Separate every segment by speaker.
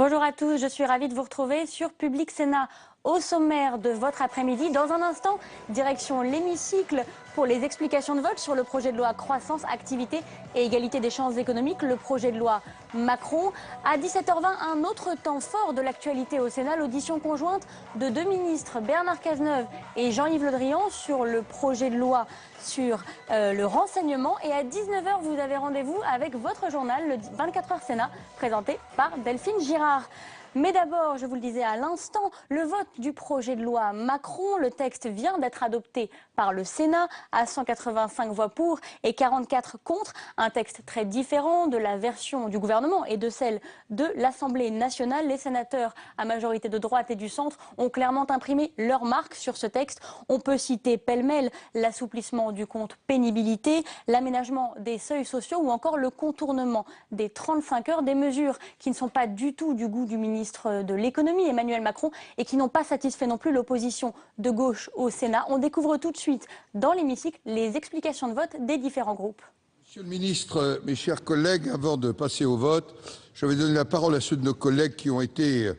Speaker 1: Bonjour à tous, je suis ravie de vous retrouver sur Public Sénat. Au sommaire de votre après-midi, dans un instant, direction l'hémicycle pour les explications de vote sur le projet de loi croissance, activité et égalité des chances économiques, le projet de loi Macron. À 17h20, un autre temps fort de l'actualité au Sénat, l'audition conjointe de deux ministres, Bernard Cazeneuve et Jean-Yves Le Drian, sur le projet de loi sur le renseignement. Et à 19h, vous avez rendez-vous avec votre journal, le 24h Sénat, présenté par Delphine Girard. Mais d'abord, je vous le disais à l'instant, le vote du projet de loi Macron. Le texte vient d'être adopté par le Sénat à 185 voix pour et 44 contre. Un texte très différent de la version du gouvernement et de celle de l'Assemblée nationale. Les sénateurs à majorité de droite et du centre ont clairement imprimé leur marque sur ce texte. On peut citer pêle-mêle l'assouplissement du compte pénibilité, l'aménagement des seuils sociaux ou encore le contournement des 35 heures, des mesures qui ne sont pas du tout du goût du ministre de l'économie, Emmanuel Macron, et qui n'ont pas satisfait non plus l'opposition de gauche au Sénat. On découvre tout de suite dans l'hémicycle les explications de vote des différents groupes.
Speaker 2: Monsieur le ministre, mes chers collègues, avant de passer au vote, je vais donner la parole à ceux de nos collègues qui ont été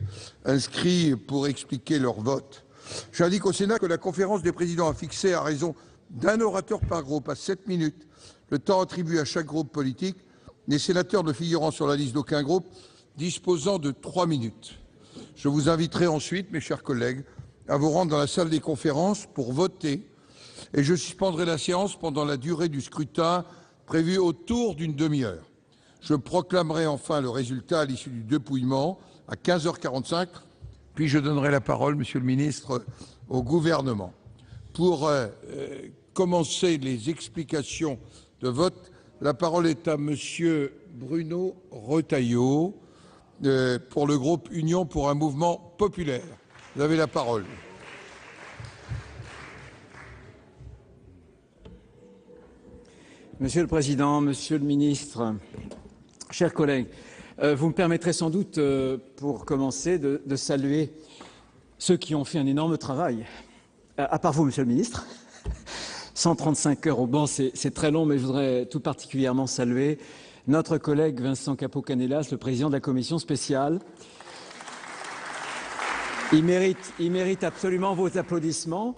Speaker 2: inscrits pour expliquer leur vote. J'indique au Sénat que la conférence des présidents a fixé, à raison d'un orateur par groupe, à 7 minutes, le temps attribué à chaque groupe politique, les sénateurs ne figurant sur la liste d'aucun groupe disposant de 3 minutes. Je vous inviterai ensuite, mes chers collègues, à vous rendre dans la salle des conférences pour voter et je suspendrai la séance pendant la durée du scrutin prévu autour d'une demi-heure. Je proclamerai enfin le résultat à l'issue du dépouillement à 15h45, puis je donnerai la parole, Monsieur le ministre, au gouvernement. Pour commencer les explications de vote, la parole est à Monsieur Bruno Retailleau, pour le groupe Union pour un mouvement populaire. Vous avez la parole.
Speaker 3: Monsieur le Président, Monsieur le Ministre, chers collègues, vous me permettrez sans doute, pour commencer, de saluer ceux qui ont fait un énorme travail. À part vous, Monsieur le Ministre, 135 heures au banc, c'est très long, mais je voudrais tout particulièrement saluer notre collègue Vincent Capo-Canellas, le président de la commission spéciale. Il mérite absolument vos applaudissements.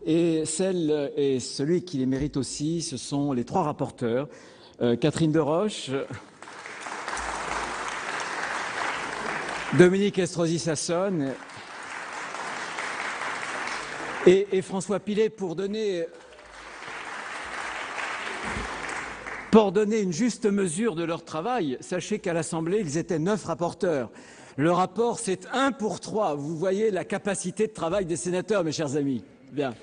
Speaker 3: Et celui qui les mérite aussi, ce sont les trois rapporteurs, Catherine Deroche, Dominique Estrosi Sassone et François Pillet, pour donner une juste mesure de leur travail. Sachez qu'à l'Assemblée, ils étaient 9 rapporteurs. Le rapport, c'est 1 pour 3. Vous voyez la capacité de travail des sénateurs, mes chers amis. Bien.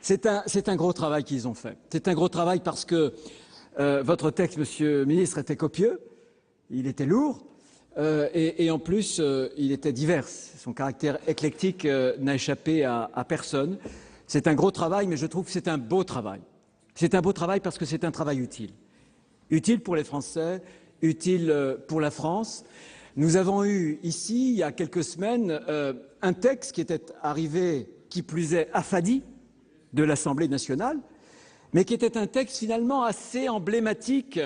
Speaker 3: C'est un gros travail qu'ils ont fait. C'est un gros travail parce que votre texte, Monsieur le ministre, était copieux, il était lourd et en plus, il était divers. Son caractère éclectique n'a échappé à personne. C'est un gros travail, mais je trouve que c'est un beau travail. C'est un beau travail parce que c'est un travail utile. Utile pour les Français, utile pour la France. Nous avons eu ici, il y a quelques semaines, un texte qui était arrivé, qui plus est affadi, de l'Assemblée nationale, mais qui était un texte finalement assez emblématique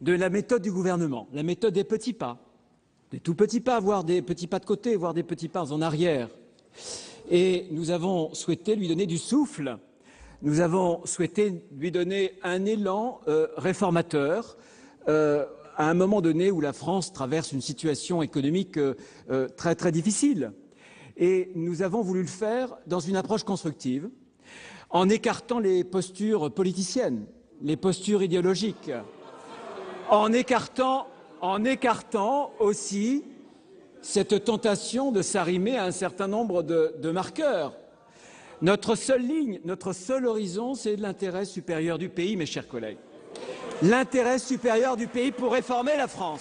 Speaker 3: de la méthode du gouvernement, la méthode des petits pas, des tout petits pas, voire des petits pas de côté, voire des petits pas en arrière. Et nous avons souhaité lui donner du souffle. Nous avons souhaité lui donner un élan réformateur à un moment donné où la France traverse une situation économique très très difficile. Et nous avons voulu le faire dans une approche constructive, en écartant les postures politiciennes, les postures idéologiques, en écartant aussi cette tentation de s'arrimer à un certain nombre de marqueurs. Notre seule ligne, notre seul horizon, c'est l'intérêt supérieur du pays, mes chers collègues. L'intérêt supérieur du pays pour réformer la France.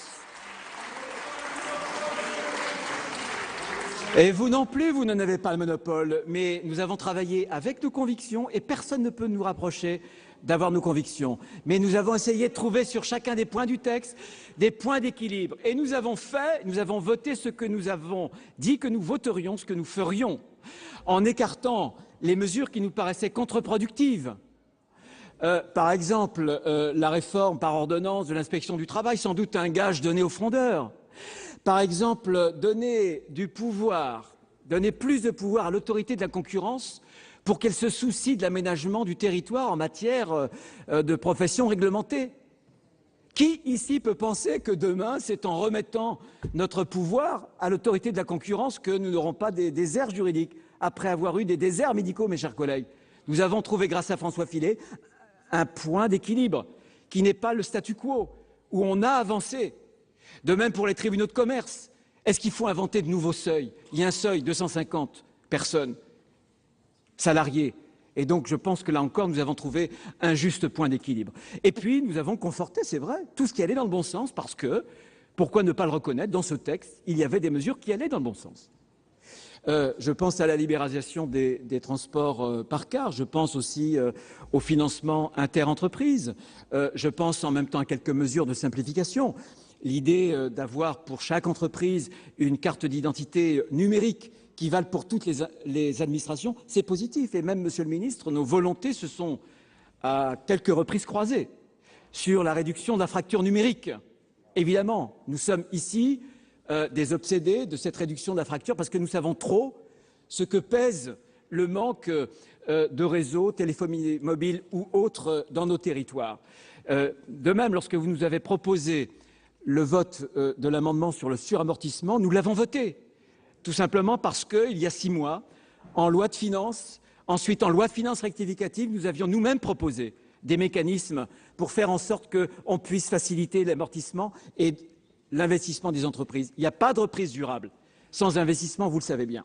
Speaker 3: Et vous non plus, vous n'en avez pas le monopole, mais nous avons travaillé avec nos convictions et personne ne peut nous rapprocher d'avoir nos convictions. Mais nous avons essayé de trouver sur chacun des points du texte des points d'équilibre. Et nous avons voté ce que nous avons dit que nous voterions, ce que nous ferions, en écartant les mesures qui nous paraissaient contre-productives. Par exemple, la réforme par ordonnance de l'inspection du travail, sans doute un gage donné aux frondeurs. Par exemple, donner du pouvoir, donner plus de pouvoir à l'autorité de la concurrence pour qu'elle se soucie de l'aménagement du territoire en matière de professions réglementées. Qui ici peut penser que demain, c'est en remettant notre pouvoir à l'autorité de la concurrence que nous n'aurons pas des déserts juridiques, après avoir eu des déserts médicaux, mes chers collègues? Nous avons trouvé, grâce à François Fillet, un point d'équilibre qui n'est pas le statu quo, où on a avancé. De même pour les tribunaux de commerce. Est-ce qu'il faut inventer de nouveaux seuils? Il y a un seuil, 250 personnes, salariés. Et donc, je pense que là encore, nous avons trouvé un juste point d'équilibre. Et puis, nous avons conforté, c'est vrai, tout ce qui allait dans le bon sens, parce que, pourquoi ne pas le reconnaître, dans ce texte, il y avait des mesures qui allaient dans le bon sens. Je pense à la libéralisation des transports par car, je pense aussi au financement interentreprises, je pense en même temps à quelques mesures de simplification. L'idée d'avoir pour chaque entreprise une carte d'identité numérique qui valent pour toutes les administrations, c'est positif. Et même, Monsieur le Ministre, nos volontés se sont à quelques reprises croisées sur la réduction de la fracture numérique. Évidemment, nous sommes ici des obsédés de cette réduction de la fracture parce que nous savons trop ce que pèse le manque de réseaux, téléphonie mobile ou autres dans nos territoires. De même, lorsque vous nous avez proposé le vote de l'amendement sur le suramortissement, nous l'avons voté. Tout simplement parce qu'il y a 6 mois, en loi de finances, ensuite en loi de finances rectificative, nous avions nous-mêmes proposé des mécanismes pour faire en sorte qu'on puisse faciliter l'amortissement et l'investissement des entreprises. Il n'y a pas de reprise durable sans investissement, vous le savez bien.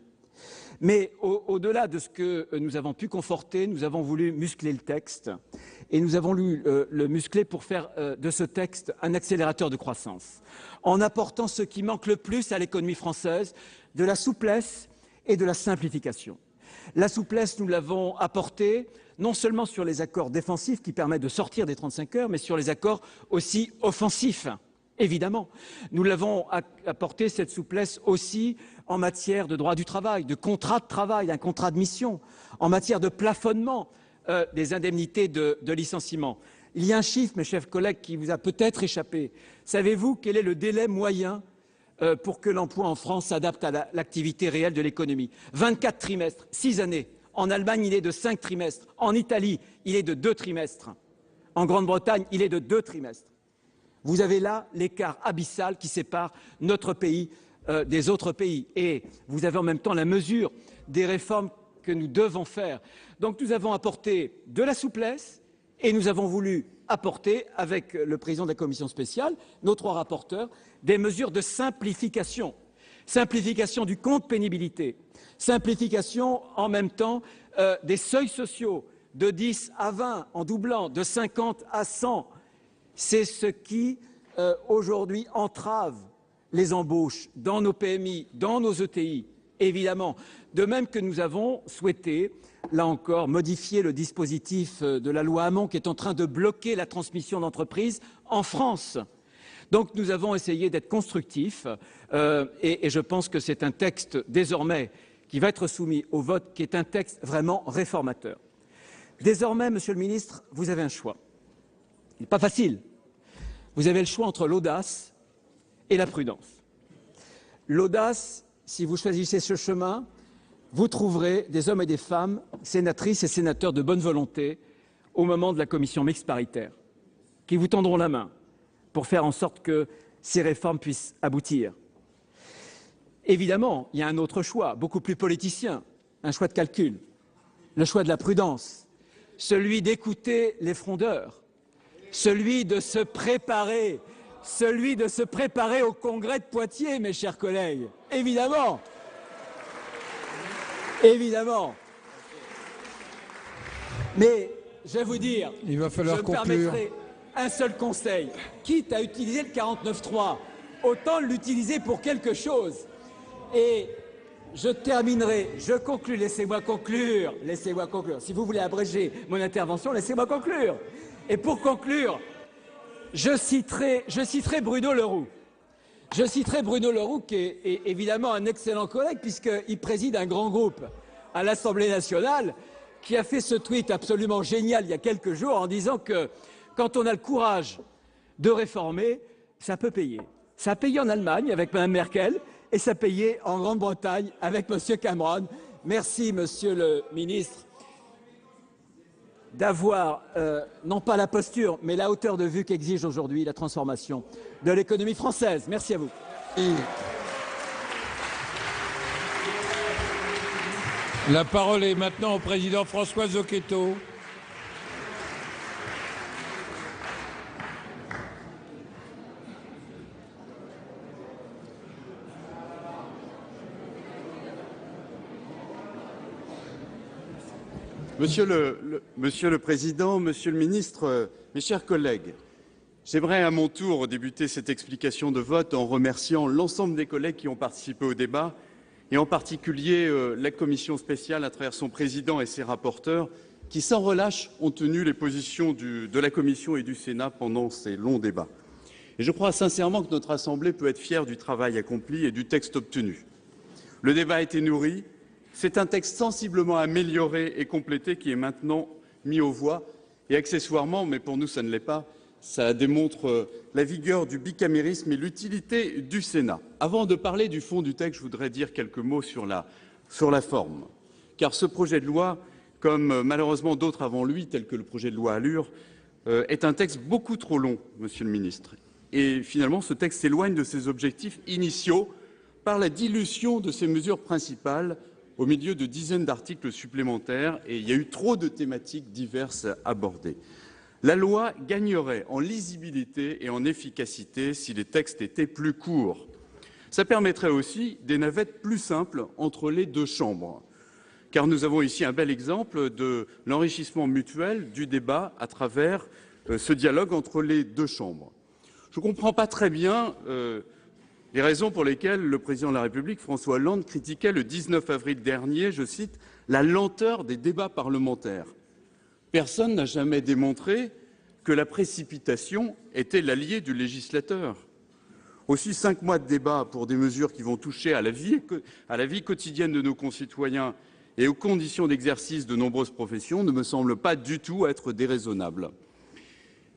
Speaker 3: Mais au-delà de ce que nous avons pu conforter, nous avons voulu muscler le texte et nous avons voulu le muscler pour faire de ce texte un accélérateur de croissance, en apportant ce qui manque le plus à l'économie française, de la souplesse et de la simplification. La souplesse, nous l'avons apportée non seulement sur les accords défensifs qui permettent de sortir des 35 heures, mais sur les accords aussi offensifs. Évidemment, nous l'avons apporté, cette souplesse, aussi en matière de droit du travail, de contrat de travail, d'un contrat de mission, en matière de plafonnement des indemnités de licenciement. Il y a un chiffre, mes chers collègues, qui vous a peut-être échappé. Savez-vous quel est le délai moyen pour que l'emploi en France s'adapte à l'activité réelle de l'économie? 24 trimestres, 6 années. En Allemagne, il est de 5 trimestres. En Italie, il est de 2 trimestres. En Grande-Bretagne, il est de 2 trimestres. Vous avez là l'écart abyssal qui sépare notre pays des autres pays. Et vous avez en même temps la mesure des réformes que nous devons faire. Donc nous avons apporté de la souplesse et nous avons voulu apporter, avec le président de la commission spéciale, nos 3 rapporteurs, des mesures de simplification. Simplification du compte pénibilité, simplification en même temps des seuils sociaux de 10 à 20 en doublant, de 50 à 100. C'est ce qui, aujourd'hui, entrave les embauches dans nos PMI, dans nos ETI, évidemment. De même que nous avons souhaité, là encore, modifier le dispositif de la loi Hamon qui est en train de bloquer la transmission d'entreprises en France. Donc nous avons essayé d'être constructifs et je pense que c'est un texte désormais qui va être soumis au vote, qui est un texte vraiment réformateur. Désormais, Monsieur le Ministre, vous avez un choix. Il n'est pas facile. Vous avez le choix entre l'audace et la prudence. L'audace, si vous choisissez ce chemin, vous trouverez des hommes et des femmes, sénatrices et sénateurs de bonne volonté, au moment de la commission mixte paritaire, qui vous tendront la main pour faire en sorte que ces réformes puissent aboutir. Évidemment, il y a un autre choix, beaucoup plus politicien, un choix de calcul, le choix de la prudence, celui d'écouter les frondeurs, celui de se préparer au congrès de Poitiers, mes chers collègues. Évidemment. Évidemment. Mais je vais vous dire,
Speaker 2: il va falloir
Speaker 3: je me
Speaker 2: conclure.
Speaker 3: permettrai un seul conseil. Quitte à utiliser le 49.3, autant l'utiliser pour quelque chose. Et je terminerai, je conclus, laissez-moi conclure. Si vous voulez abréger mon intervention, laissez-moi conclure. Et pour conclure, je citerai Bruno Le Roux. Je citerai Bruno Le Roux, qui est évidemment un excellent collègue, puisqu'il préside un grand groupe à l'Assemblée nationale, qui a fait ce tweet absolument génial il y a quelques jours en disant que quand on a le courage de réformer, ça peut payer. Ça a payé en Allemagne avec Mme Merkel et ça a payé en Grande-Bretagne avec M. Cameron. Merci, Monsieur le ministre, d'avoir, non pas la posture, mais la hauteur de vue qu'exige aujourd'hui la transformation de l'économie française. Merci à vous.
Speaker 4: La parole est maintenant au président François Zocchetto.
Speaker 5: Monsieur le Président, Monsieur le Ministre, mes chers collègues, j'aimerais à mon tour débuter cette explication de vote en remerciant l'ensemble des collègues qui ont participé au débat, et en particulier la commission spéciale à travers son président et ses rapporteurs, qui sans relâche ont tenu les positions de la Commission et du Sénat pendant ces longs débats. Et je crois sincèrement que notre Assemblée peut être fière du travail accompli et du texte obtenu. Le débat a été nourri. C'est un texte sensiblement amélioré et complété qui est maintenant mis aux voix. Et accessoirement, mais pour nous ça ne l'est pas, ça démontre la vigueur du bicamérisme et l'utilité du Sénat. Avant de parler du fond du texte, je voudrais dire quelques mots sur la forme. Car ce projet de loi, comme malheureusement d'autres avant lui, tels que le projet de loi Allure, est un texte beaucoup trop long, Monsieur le Ministre. Et finalement, ce texte s'éloigne de ses objectifs initiaux par la dilution de ses mesures principales au milieu de dizaines d'articles supplémentaires, et il y a eu trop de thématiques diverses abordées. La loi gagnerait en lisibilité et en efficacité si les textes étaient plus courts. Ça permettrait aussi des navettes plus simples entre les deux chambres, car nous avons ici un bel exemple de l'enrichissement mutuel du débat à travers ce dialogue entre les deux chambres. Je ne comprends pas très bien les raisons pour lesquelles le président de la République, François Hollande, critiquait le 19 avril dernier, je cite, « la lenteur des débats parlementaires ». Personne n'a jamais démontré que la précipitation était l'allié du législateur. Aussi, 5 mois de débat pour des mesures qui vont toucher à la vie quotidienne de nos concitoyens et aux conditions d'exercice de nombreuses professions ne me semblent pas du tout être déraisonnables.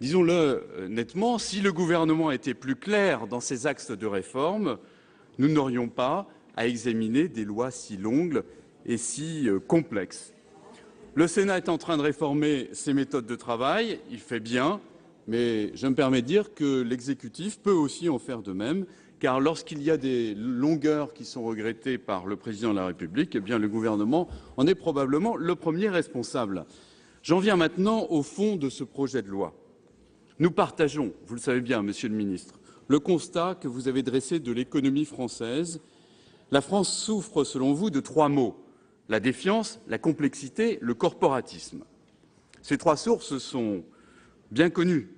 Speaker 5: Disons-le nettement, si le gouvernement était plus clair dans ses axes de réforme, nous n'aurions pas à examiner des lois si longues et si complexes. Le Sénat est en train de réformer ses méthodes de travail, il fait bien, mais je me permets de dire que l'exécutif peut aussi en faire de même, car lorsqu'il y a des longueurs qui sont regrettées par le président de la République, eh bien le gouvernement en est probablement le premier responsable. J'en viens maintenant au fond de ce projet de loi. Nous partageons, vous le savez bien, Monsieur le Ministre, le constat que vous avez dressé de l'économie française. La France souffre, selon vous, de 3 maux: la défiance, la complexité, le corporatisme. Ces 3 sources sont bien connues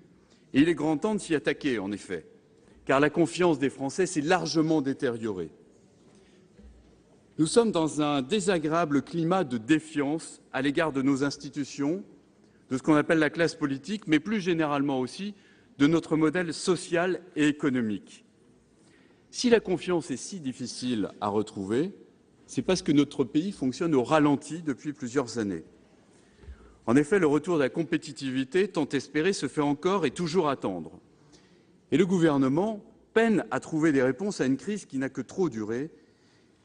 Speaker 5: et il est grand temps de s'y attaquer, en effet, car la confiance des Français s'est largement détériorée. Nous sommes dans un désagréable climat de défiance à l'égard de nos institutions, de ce qu'on appelle la classe politique, mais plus généralement aussi de notre modèle social et économique. Si la confiance est si difficile à retrouver, c'est parce que notre pays fonctionne au ralenti depuis plusieurs années. En effet, le retour de la compétitivité tant espéré se fait encore et toujours attendre. Et le gouvernement peine à trouver des réponses à une crise qui n'a que trop duré.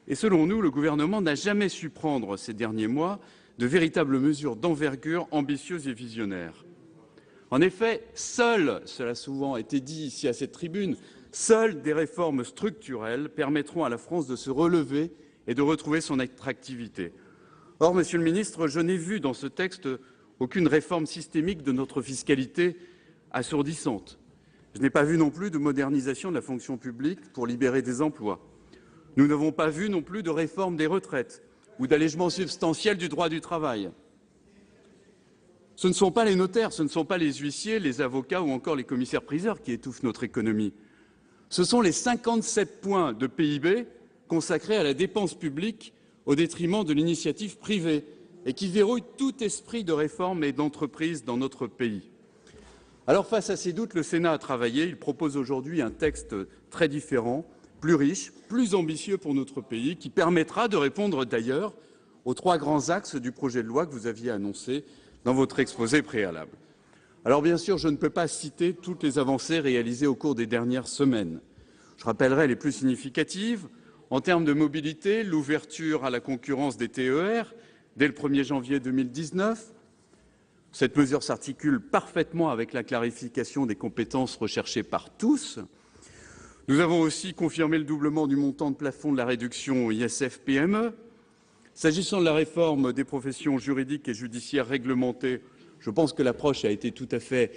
Speaker 5: Et selon nous, le gouvernement n'a jamais su prendre ces derniers mois de véritables mesures d'envergure ambitieuses et visionnaires. En effet, seules, cela a souvent été dit ici à cette tribune, seules des réformes structurelles permettront à la France de se relever et de retrouver son attractivité. Or, Monsieur le Ministre, je n'ai vu dans ce texte aucune réforme systémique de notre fiscalité assourdissante. Je n'ai pas vu non plus de modernisation de la fonction publique pour libérer des emplois. Nous n'avons pas vu non plus de réforme des retraites ou d'allègement substantiel du droit du travail. Ce ne sont pas les notaires, ce ne sont pas les huissiers, les avocats ou encore les commissaires-priseurs qui étouffent notre économie. Ce sont les 57 points de PIB consacrés à la dépense publique au détriment de l'initiative privée et qui verrouillent tout esprit de réforme et d'entreprise dans notre pays. Alors face à ces doutes, le Sénat a travaillé. Il propose aujourd'hui un texte très différent, plus riche, plus ambitieux pour notre pays, qui permettra de répondre d'ailleurs aux 3 grands axes du projet de loi que vous aviez annoncé dans votre exposé préalable. Alors bien sûr, je ne peux pas citer toutes les avancées réalisées au cours des dernières semaines. Je rappellerai les plus significatives. En termes de mobilité, l'ouverture à la concurrence des TER dès le 1er janvier 2019. Cette mesure s'articule parfaitement avec la clarification des compétences recherchées par tous. Nous avons aussi confirmé le doublement du montant de plafond de la réduction ISF-PME. S'agissant de la réforme des professions juridiques et judiciaires réglementées, je pense que l'approche a été tout à fait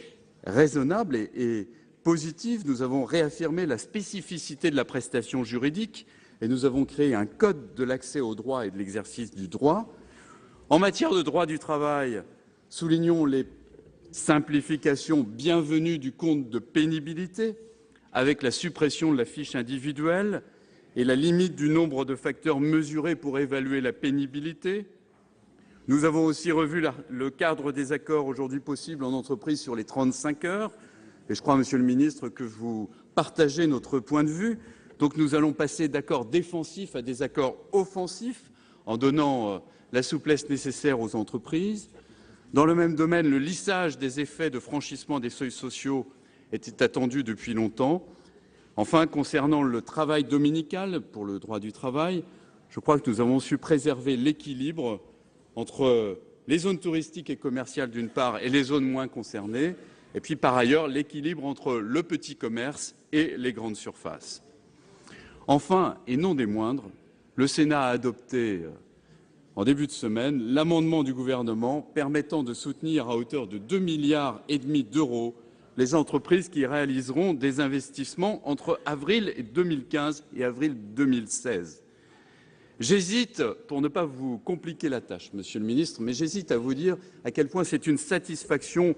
Speaker 5: raisonnable et positive. Nous avons réaffirmé la spécificité de la prestation juridique et nous avons créé un code de l'accès au droit et de l'exercice du droit. En matière de droit du travail, soulignons les simplifications bienvenues du compte de pénibilité, avec la suppression de la fiche individuelle et la limite du nombre de facteurs mesurés pour évaluer la pénibilité. Nous avons aussi revu le cadre des accords aujourd'hui possibles en entreprise sur les 35 heures. Et je crois, Monsieur le Ministre, que vous partagez notre point de vue. Donc nous allons passer d'accords défensifs à des accords offensifs en donnant la souplesse nécessaire aux entreprises. Dans le même domaine, le lissage des effets de franchissement des seuils sociaux était attendu depuis longtemps. Enfin, concernant le travail dominical pour le droit du travail, je crois que nous avons su préserver l'équilibre entre les zones touristiques et commerciales d'une part et les zones moins concernées, et puis par ailleurs l'équilibre entre le petit commerce et les grandes surfaces. Enfin, et non des moindres, le Sénat a adopté en début de semaine l'amendement du gouvernement permettant de soutenir à hauteur de 2,5 milliards d'euros les entreprises qui réaliseront des investissements entre avril 2015 et avril 2016. J'hésite, pour ne pas vous compliquer la tâche, Monsieur le Ministre, mais j'hésite à vous dire à quel point c'est une satisfaction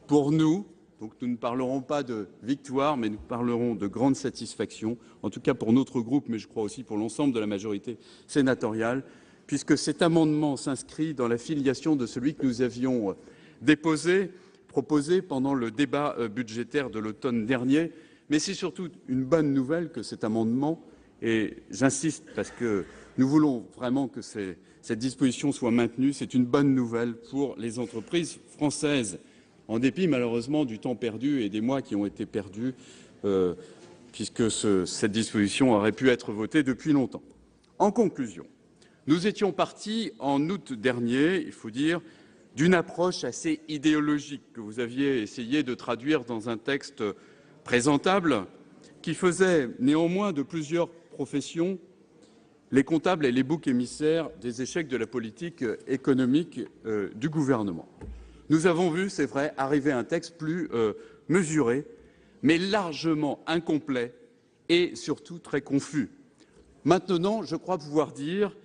Speaker 5: pour nous. Donc nous ne parlerons pas de victoire, mais nous parlerons de grande satisfaction, en tout cas pour notre groupe, mais je crois aussi pour l'ensemble de la majorité sénatoriale, puisque cet amendement s'inscrit dans la filiation de celui que nous avions proposé pendant le débat budgétaire de l'automne dernier. Mais c'est surtout une bonne nouvelle que cet amendement, et j'insiste parce que nous voulons vraiment que cette disposition soit maintenue, c'est une bonne nouvelle pour les entreprises françaises, en dépit malheureusement du temps perdu et des mois qui ont été perdus, puisque cette disposition aurait pu être votée depuis longtemps. En conclusion, nous étions partis en août dernier, il faut dire, d'une approche assez idéologique que vous aviez essayé de traduire dans un texte présentable qui faisait néanmoins de plusieurs professions les comptables et les boucs émissaires des échecs de la politique économique du gouvernement. Nous avons vu, c'est vrai, arriver un texte plus mesuré, mais largement incomplet et surtout très confus. Maintenant, je crois pouvoir dire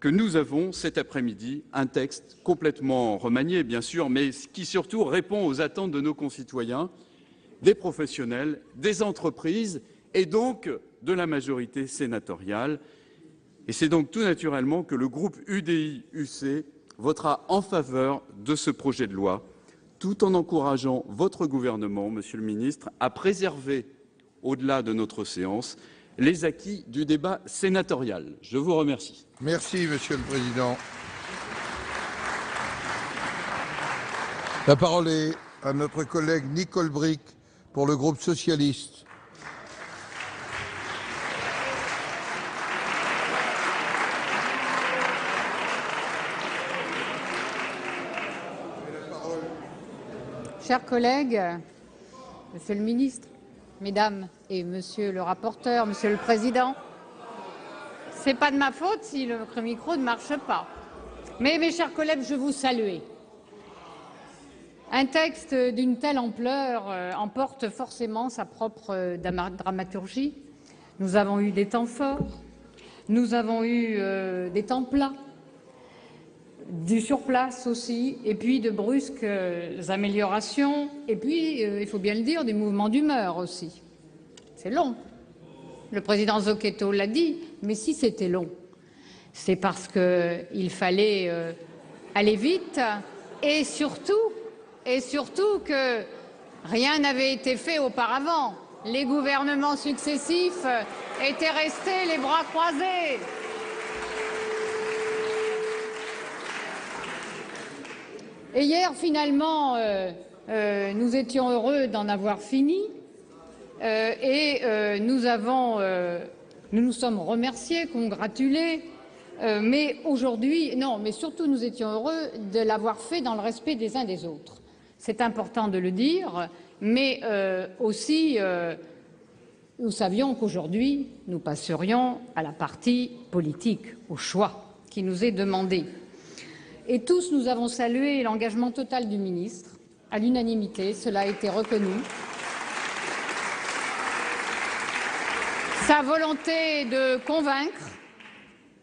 Speaker 5: que nous avons cet après-midi un texte complètement remanié, bien sûr, mais qui surtout répond aux attentes de nos concitoyens, des professionnels, des entreprises et donc de la majorité sénatoriale. Et c'est donc tout naturellement que le groupe UDI-UC votera en faveur de ce projet de loi, tout en encourageant votre gouvernement, Monsieur le Ministre, à préserver, au-delà de notre séance, les acquis du débat sénatorial. Je vous remercie.
Speaker 2: Merci, Monsieur le Président. La parole est à notre collègue Nicole Bricq pour le groupe socialiste.
Speaker 6: Chers collègues, Monsieur le Ministre, Mesdames et Monsieur le rapporteur, Monsieur le Président, c'est pas de ma faute si le micro ne marche pas. Mais mes chers collègues, je vous salue. Un texte d'une telle ampleur emporte forcément sa propre dramaturgie. Nous avons eu des temps forts, nous avons eu des temps plats, du surplace aussi, et puis de brusques améliorations, et puis, il faut bien le dire, des mouvements d'humeur aussi. C'est long. Le président Zocchetto l'a dit, mais si c'était long, c'est parce qu'il fallait aller vite, et surtout que rien n'avait été fait auparavant. Les gouvernements successifs étaient restés les bras croisés. Et hier, finalement, nous étions heureux d'en avoir fini. Nous nous sommes remerciés, congratulés, mais aujourd'hui, non, mais surtout nous étions heureux de l'avoir fait dans le respect des uns des autres. C'est important de le dire, mais aussi nous savions qu'aujourd'hui nous passerions à la partie politique, au choix qui nous est demandé. Et tous nous avons salué l'engagement total du ministre, à l'unanimité, cela a été reconnu. Sa volonté de convaincre,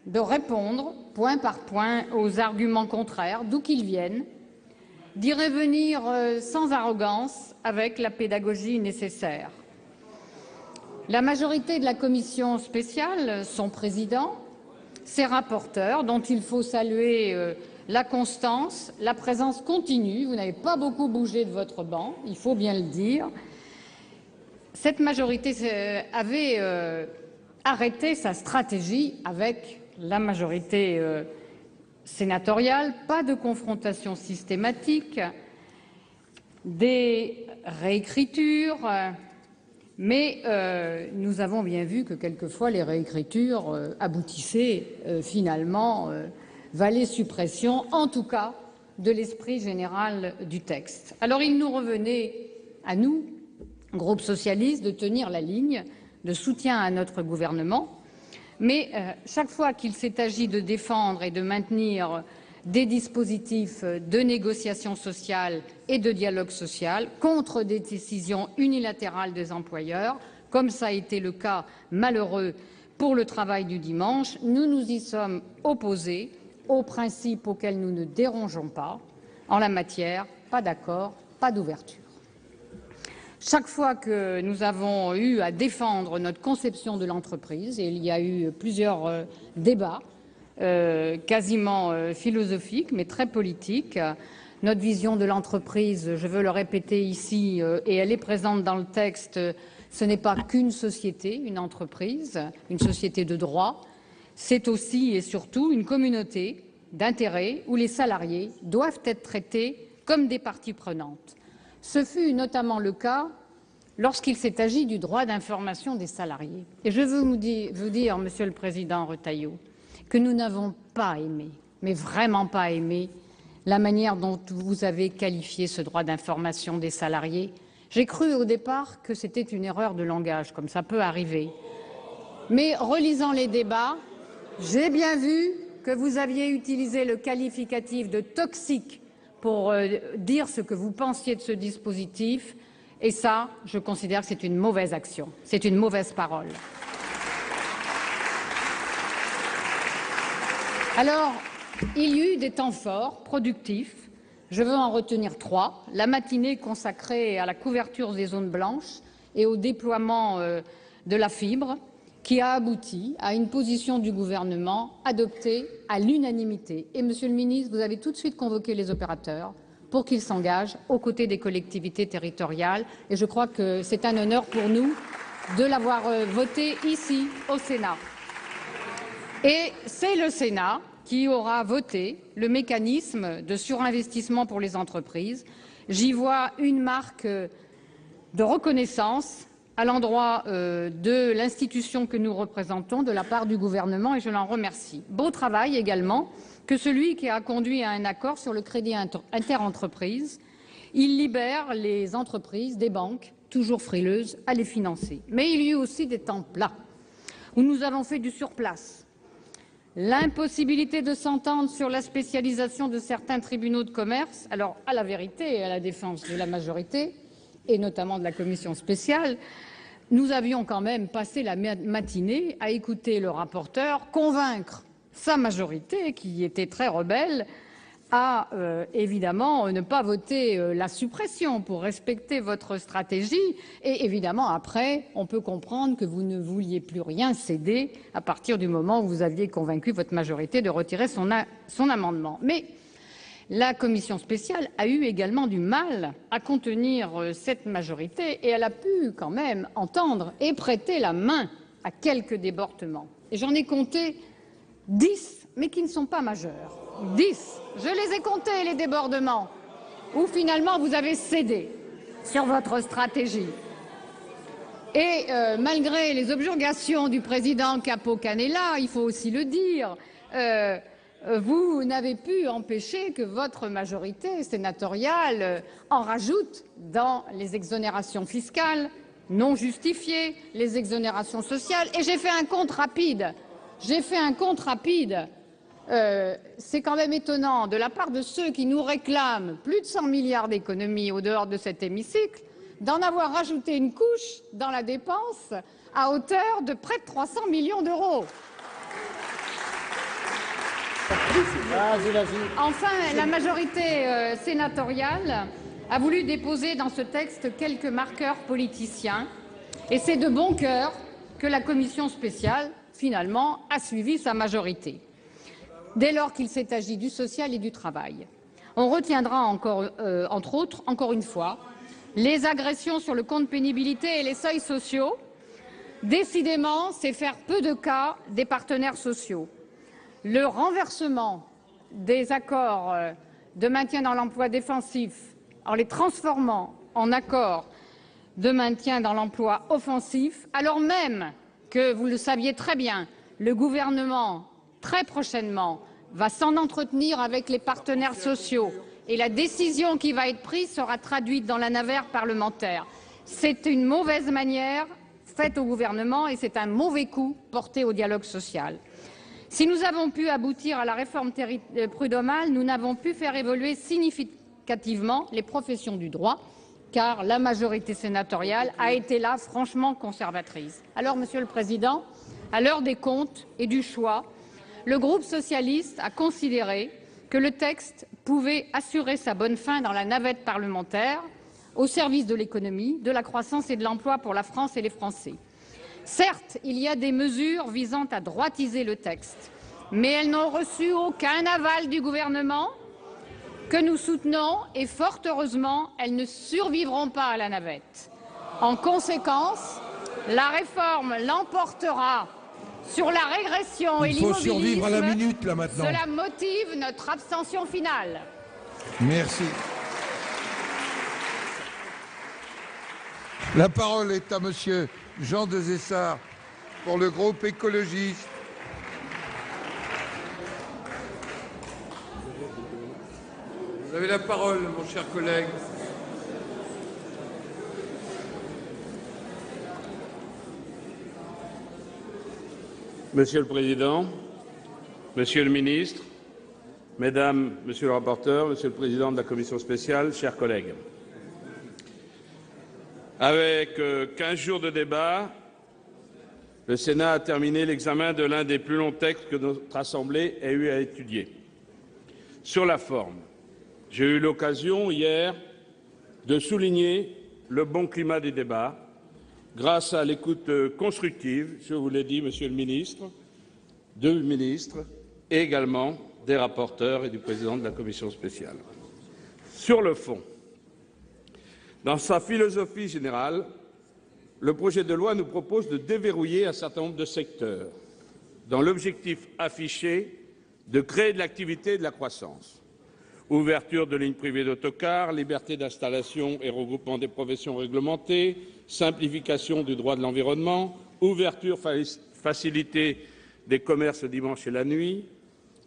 Speaker 6: de répondre point par point aux arguments contraires, d'où qu'ils viennent, d'y revenir sans arrogance avec la pédagogie nécessaire. La majorité de la commission spéciale, son président, ses rapporteurs, dont il faut saluer la constance, la présence continue, vous n'avez pas beaucoup bougé de votre banc, il faut bien le dire. Cette majorité avait arrêté sa stratégie avec la majorité sénatoriale, pas de confrontation systématique, des réécritures, mais nous avons bien vu que quelquefois les réécritures aboutissaient finalement valaient suppression, en tout cas de l'esprit général du texte. Alors il nous revenait à nous, groupe socialiste, de tenir la ligne de soutien à notre gouvernement, mais chaque fois qu'il s'est agi de défendre et de maintenir des dispositifs de négociation sociale et de dialogue social contre des décisions unilatérales des employeurs, comme ça a été le cas malheureux pour le travail du dimanche, nous nous y sommes opposés aux principes auxquels nous ne dérogeons pas. En la matière, pas d'accord, pas d'ouverture. Chaque fois que nous avons eu à défendre notre conception de l'entreprise, et il y a eu plusieurs débats quasiment philosophiques, mais très politiques, notre vision de l'entreprise, je veux le répéter ici, et elle est présente dans le texte, ce n'est pas qu'une société, une entreprise, une société de droit, c'est aussi et surtout une communauté d'intérêts où les salariés doivent être traités comme des parties prenantes. Ce fut notamment le cas lorsqu'il s'est agi du droit d'information des salariés. Et je veux vous dire, Monsieur le Président Retailleau, que nous n'avons pas aimé, mais vraiment pas aimé, la manière dont vous avez qualifié ce droit d'information des salariés. J'ai cru au départ que c'était une erreur de langage, comme ça peut arriver. Mais relisant les débats, j'ai bien vu que vous aviez utilisé le qualificatif de toxique pour dire ce que vous pensiez de ce dispositif, et ça, je considère que c'est une mauvaise action, c'est une mauvaise parole. Alors, il y a eu des temps forts, productifs. Je veux en retenir 3. La matinée consacrée à la couverture des zones blanches et au déploiement de la fibre, qui a abouti à une position du gouvernement adoptée à l'unanimité. Et, Monsieur le ministre, vous avez tout de suite convoqué les opérateurs pour qu'ils s'engagent aux côtés des collectivités territoriales. Et je crois que c'est un honneur pour nous de l'avoir voté ici, au Sénat. Et c'est le Sénat qui aura voté le mécanisme de surinvestissement pour les entreprises. J'y vois une marque de reconnaissance à l'endroit de l'institution que nous représentons de la part du gouvernement, et je l'en remercie. Beau travail également que celui qui a conduit à un accord sur le crédit interentreprises. Il libère les entreprises des banques, toujours frileuses, à les financer. Mais il y a eu aussi des temps plats, où nous avons fait du surplace. L'impossibilité de s'entendre sur la spécialisation de certains tribunaux de commerce. Alors, à la vérité et à la défense de la majorité, et notamment de la commission spéciale, nous avions quand même passé la matinée à écouter le rapporteur convaincre sa majorité, qui était très rebelle, à évidemment ne pas voter la suppression pour respecter votre stratégie. Et évidemment, après, on peut comprendre que vous ne vouliez plus rien céder à partir du moment où vous aviez convaincu votre majorité de retirer son amendement. Mais la commission spéciale a eu également du mal à contenir cette majorité et elle a pu quand même entendre et prêter la main à quelques débordements. Et j'en ai compté 10, mais qui ne sont pas majeurs. 10. Je les ai comptés, les débordements, où finalement vous avez cédé sur votre stratégie. Et malgré les objurgations du président Capo Canella, il faut aussi le dire, vous n'avez pu empêcher que votre majorité sénatoriale en rajoute dans les exonérations fiscales non justifiées, les exonérations sociales. Et j'ai fait un compte rapide. C'est quand même étonnant de la part de ceux qui nous réclament plus de 100 milliards d'économies au dehors de cet hémicycle d'en avoir rajouté une couche dans la dépense à hauteur de près de 300 millions d'euros. Enfin, la majorité sénatoriale a voulu déposer dans ce texte quelques marqueurs politiciens, et c'est de bon cœur que la commission spéciale, finalement, a suivi sa majorité. Dès lors qu'il s'est agi du social et du travail, on retiendra encore, entre autres, encore une fois, les agressions sur le compte pénibilité et les seuils sociaux. Décidément, c'est faire peu de cas des partenaires sociaux. Le renversement des accords de maintien dans l'emploi défensif en les transformant en accords de maintien dans l'emploi offensif, alors même que, vous le saviez très bien, le gouvernement, très prochainement, va s'en entretenir avec les partenaires sociaux et la décision qui va être prise sera traduite dans la navette parlementaire. C'est une mauvaise manière faite au gouvernement et c'est un mauvais coup porté au dialogue social. Si nous avons pu aboutir à la réforme prud'homale, nous n'avons pu faire évoluer significativement les professions du droit, car la majorité sénatoriale a été là franchement conservatrice. Alors, Monsieur le Président, à l'heure des comptes et du choix, le groupe socialiste a considéré que le texte pouvait assurer sa bonne fin dans la navette parlementaire au service de l'économie, de la croissance et de l'emploi pour la France et les Français. Certes, il y a des mesures visant à droitiser le texte, mais elles n'ont reçu aucun aval du gouvernement que nous soutenons et, fort heureusement, elles ne survivront pas à la navette. En conséquence, la réforme l'emportera sur la régression et l'immobilisme.
Speaker 2: Il faut survivre à la minute, là, maintenant.
Speaker 6: Cela motive notre abstention finale.
Speaker 2: Merci. La parole est à Monsieur Jean Desessard pour le groupe écologiste.
Speaker 4: Vous avez la parole, mon cher collègue.
Speaker 7: Monsieur le Président, Monsieur le Ministre, Mesdames, Monsieur le rapporteur, Monsieur le Président de la Commission spéciale, chers collègues. Avec 15 jours de débat, le Sénat a terminé l'examen de l'un des plus longs textes que notre Assemblée ait eu à étudier. Sur la forme, j'ai eu l'occasion hier de souligner le bon climat des débats grâce à l'écoute constructive, je vous l'ai dit, Monsieur le Ministre, du ministre et également des rapporteurs et du président de la Commission spéciale. Sur le fond, dans sa philosophie générale, le projet de loi nous propose de déverrouiller un certain nombre de secteurs dans l'objectif affiché de créer de l'activité et de la croissance. Ouverture de lignes privées d'autocars, liberté d'installation et regroupement des professions réglementées, simplification du droit de l'environnement, ouverture facilitée des commerces le dimanche et la nuit,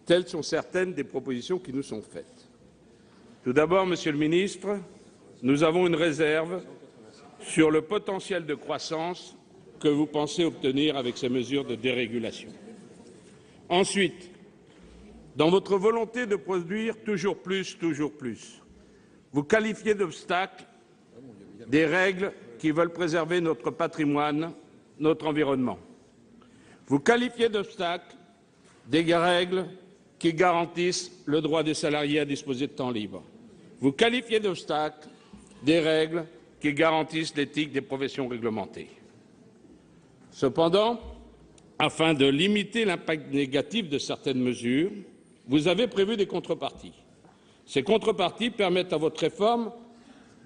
Speaker 7: telles sont certaines des propositions qui nous sont faites. Tout d'abord, Monsieur le Ministre, nous avons une réserve sur le potentiel de croissance que vous pensez obtenir avec ces mesures de dérégulation. Ensuite, dans votre volonté de produire toujours plus, vous qualifiez d'obstacles des règles qui veulent préserver notre patrimoine, notre environnement. Vous qualifiez d'obstacles des règles qui garantissent le droit des salariés à disposer de temps libre. Vous qualifiez d'obstacles des règles qui garantissent l'éthique des professions réglementées. Cependant, afin de limiter l'impact négatif de certaines mesures, vous avez prévu des contreparties. Ces contreparties permettent à votre réforme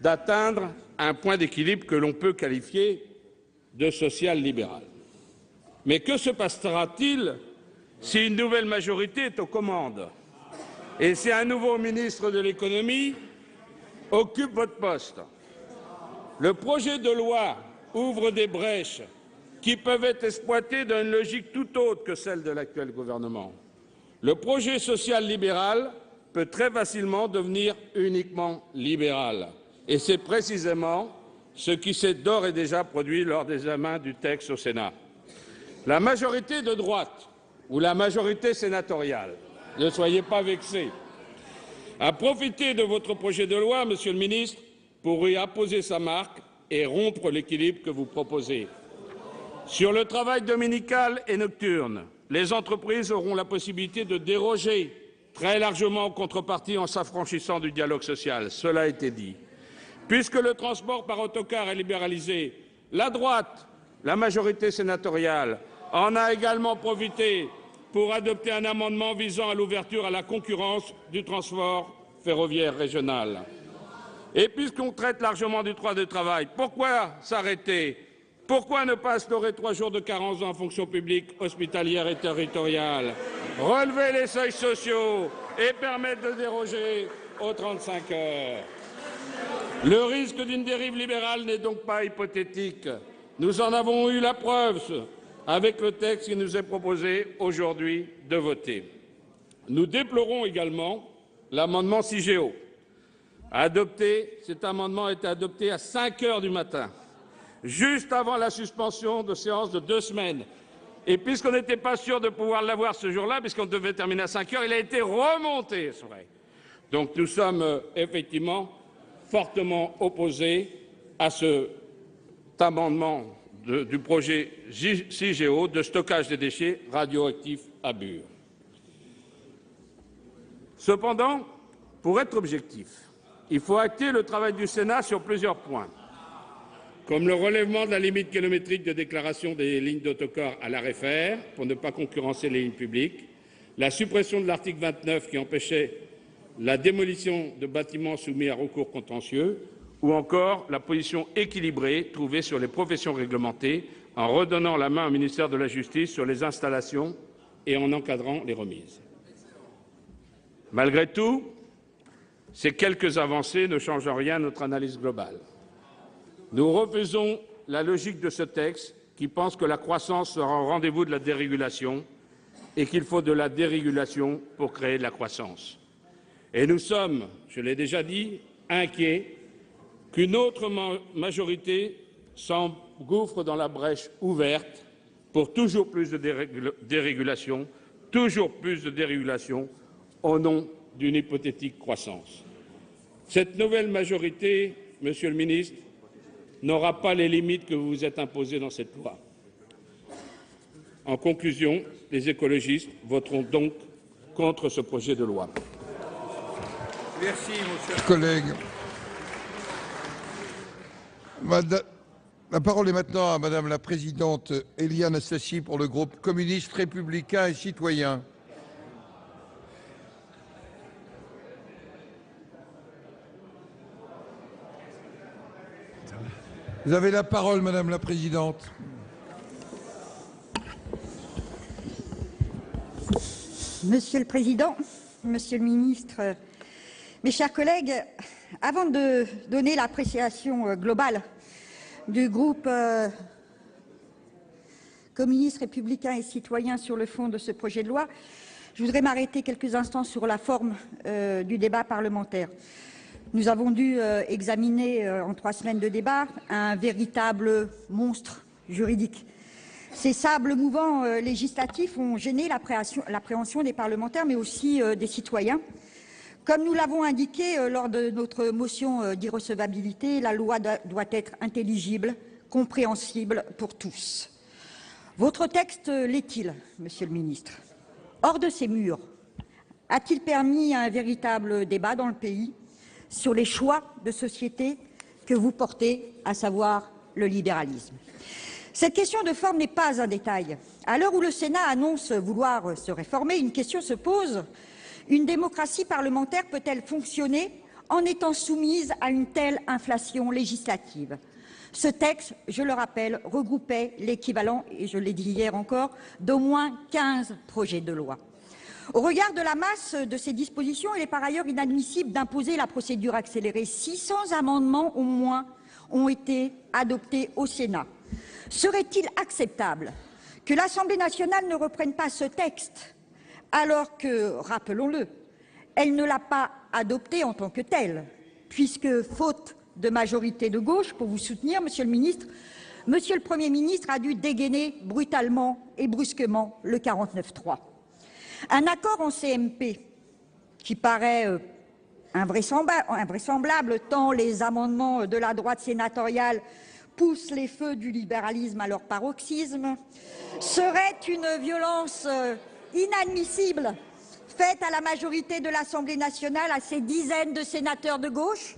Speaker 7: d'atteindre un point d'équilibre que l'on peut qualifier de social-libéral. Mais que se passera-t-il si une nouvelle majorité est aux commandes et si un nouveau ministre de l'économie occupe votre poste? Le projet de loi ouvre des brèches qui peuvent être exploitées dans une logique tout autre que celle de l'actuel gouvernement. Le projet social libéral peut très facilement devenir uniquement libéral. Et c'est précisément ce qui s'est d'ores et déjà produit lors des examens du texte au Sénat. La majorité de droite, ou la majorité sénatoriale, ne soyez pas vexés, a profité de votre projet de loi, Monsieur le ministre, pour y apposer sa marque et rompre l'équilibre que vous proposez. Sur le travail dominical et nocturne, les entreprises auront la possibilité de déroger très largement en contrepartie en s'affranchissant du dialogue social. Cela a été dit. Puisque le transport par autocar est libéralisé, la droite, la majorité sénatoriale, en a également profité pour adopter un amendement visant à l'ouverture à la concurrence du transport ferroviaire régional. Et puisqu'on traite largement du droit de travail, pourquoi s'arrêter? Pourquoi ne pas instaurer 3 jours de carence en fonction publique, hospitalière et territoriale, relever les seuils sociaux et permettre de déroger aux 35 heures? Le risque d'une dérive libérale n'est donc pas hypothétique. Nous en avons eu la preuve avec le texte qui nous est proposé aujourd'hui de voter. Nous déplorons également l'amendement CIGEO. Cet amendement a été adopté à 5 heures du matin, juste avant la suspension de séance de 2 semaines. Et puisqu'on n'était pas sûr de pouvoir l'avoir ce jour-là, puisqu'on devait terminer à 5 heures, il a été remonté. Donc nous sommes effectivement fortement opposés à cet amendement du projet CIGEO de stockage des déchets radioactifs à Bure. Cependant, pour être objectif, il faut acter le travail du Sénat sur plusieurs points, comme le relèvement de la limite kilométrique de déclaration des lignes d'autocar à l'arrêt fer pour ne pas concurrencer les lignes publiques, la suppression de l'article 29 qui empêchait la démolition de bâtiments soumis à recours contentieux, ou encore la position équilibrée trouvée sur les professions réglementées en redonnant la main au ministère de la Justice sur les installations et en encadrant les remises. Malgré tout, ces quelques avancées ne changent en rien à notre analyse globale. Nous refusons la logique de ce texte qui pense que la croissance sera au rendez-vous de la dérégulation et qu'il faut de la dérégulation pour créer de la croissance. Et nous sommes, je l'ai déjà dit, inquiets qu'une autre majorité s'engouffre dans la brèche ouverte pour toujours plus de dérégulation, au nom d'une hypothétique croissance. Cette nouvelle majorité, Monsieur le ministre, n'aura pas les limites que vous vous êtes imposées dans cette loi. En conclusion, les écologistes voteront donc contre ce projet de loi.
Speaker 2: Merci, mon cher collègue. La parole est maintenant à Madame la Présidente Éliane Assassi pour le groupe communiste, républicain et citoyen. Vous avez la parole, Madame la Présidente.
Speaker 8: Monsieur le Président, Monsieur le Ministre, mes chers collègues, avant de donner l'appréciation globale du groupe communiste, républicain et citoyen sur le fond de ce projet de loi, je voudrais m'arrêter quelques instants sur la forme du débat parlementaire. Nous avons dû examiner en 3 semaines de débat un véritable monstre juridique. Ces sables mouvants législatifs ont gêné l'appréhension des parlementaires, mais aussi des citoyens. Comme nous l'avons indiqué lors de notre motion d'irrecevabilité, la loi doit être intelligible, compréhensible pour tous. Votre texte l'est-il, Monsieur le Ministre? Hors de ces murs, a-t-il permis un véritable débat dans le pays sur les choix de société que vous portez, à savoir le libéralisme? Cette question de forme n'est pas un détail. À l'heure où le Sénat annonce vouloir se réformer, une question se pose. Une démocratie parlementaire peut-elle fonctionner en étant soumise à une telle inflation législative? Ce texte, je le rappelle, regroupait l'équivalent, et je l'ai dit hier encore, d'au moins 15 projets de loi. Au regard de la masse de ces dispositions, il est par ailleurs inadmissible d'imposer la procédure accélérée. 600 amendements au moins ont été adoptés au Sénat. Serait-il acceptable que l'Assemblée nationale ne reprenne pas ce texte alors que, rappelons-le, elle ne l'a pas adopté en tant que tel, puisque, faute de majorité de gauche pour vous soutenir, Monsieur le ministre, Monsieur le Premier ministre a dû dégainer brutalement et brusquement le 49.3. Un accord en CMP qui paraît invraisemblable tant les amendements de la droite sénatoriale poussent les feux du libéralisme à leur paroxysme, serait une violence inadmissible faite à la majorité de l'Assemblée nationale, à ces dizaines de sénateurs de gauche,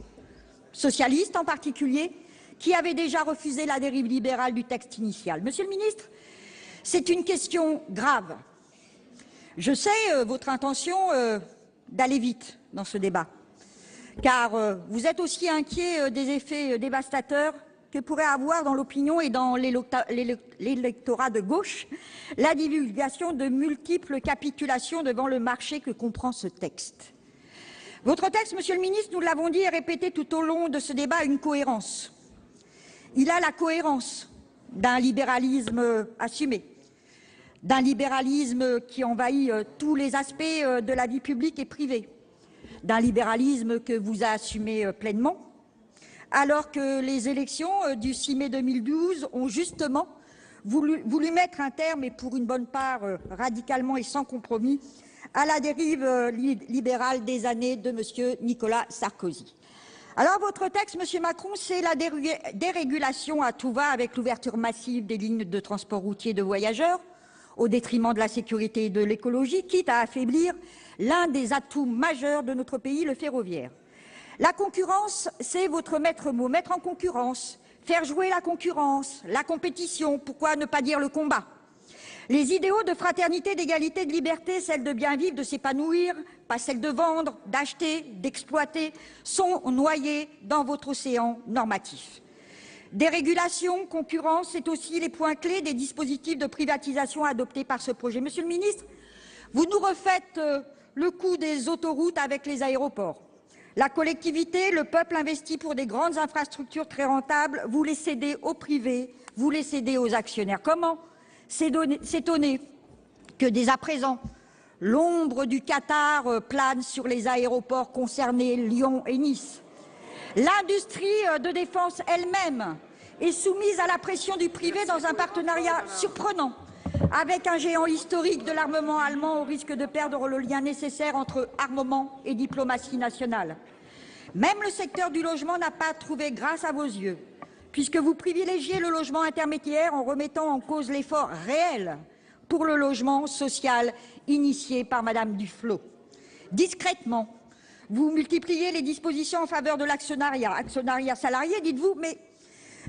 Speaker 8: socialistes en particulier, qui avaient déjà refusé la dérive libérale du texte initial. Monsieur le ministre, c'est une question grave. Je sais votre intention d'aller vite dans ce débat, car vous êtes aussi inquiet des effets dévastateurs que pourrait avoir dans l'opinion et dans l'électorat de gauche la divulgation de multiples capitulations devant le marché que comprend ce texte. Votre texte, Monsieur le ministre, nous l'avons dit et répété tout au long de ce débat, a une cohérence. Il a la cohérence d'un libéralisme assumé, d'un libéralisme qui envahit tous les aspects de la vie publique et privée, d'un libéralisme que vous assumez pleinement, alors que les élections du 6 mai 2012 ont justement voulu mettre un terme, et pour une bonne part radicalement et sans compromis, à la dérive libérale des années de M. Nicolas Sarkozy. Alors votre texte, M. Macron, c'est la dérégulation à tout va avec l'ouverture massive des lignes de transport routier de voyageurs, au détriment de la sécurité et de l'écologie, quitte à affaiblir l'un des atouts majeurs de notre pays, le ferroviaire. La concurrence, c'est votre maître mot. Mettre en concurrence, faire jouer la concurrence, la compétition, pourquoi ne pas dire le combat? Les idéaux de fraternité, d'égalité, de liberté, celle de bien vivre, de s'épanouir, pas celle de vendre, d'acheter, d'exploiter, sont noyés dans votre océan normatif. Dérégulation, concurrence, c'est aussi les points clés des dispositifs de privatisation adoptés par ce projet. Monsieur le ministre, vous nous refaites le coup des autoroutes avec les aéroports. La collectivité, le peuple investit pour des grandes infrastructures très rentables, vous les cédez au privé, vous les cédez aux actionnaires. Comment s'étonner que dès à présent, l'ombre du Qatar plane sur les aéroports concernés, Lyon et Nice? L'industrie de défense elle-même est soumise à la pression du privé dans un partenariat surprenant avec un géant historique de l'armement allemand, au risque de perdre le lien nécessaire entre armement et diplomatie nationale. Même le secteur du logement n'a pas trouvé grâce à vos yeux, puisque vous privilégiez le logement intermédiaire en remettant en cause l'effort réel pour le logement social initié par Madame Duflot. Discrètement, vous multipliez les dispositions en faveur de l'actionnariat. Actionnariat salarié, dites-vous, mais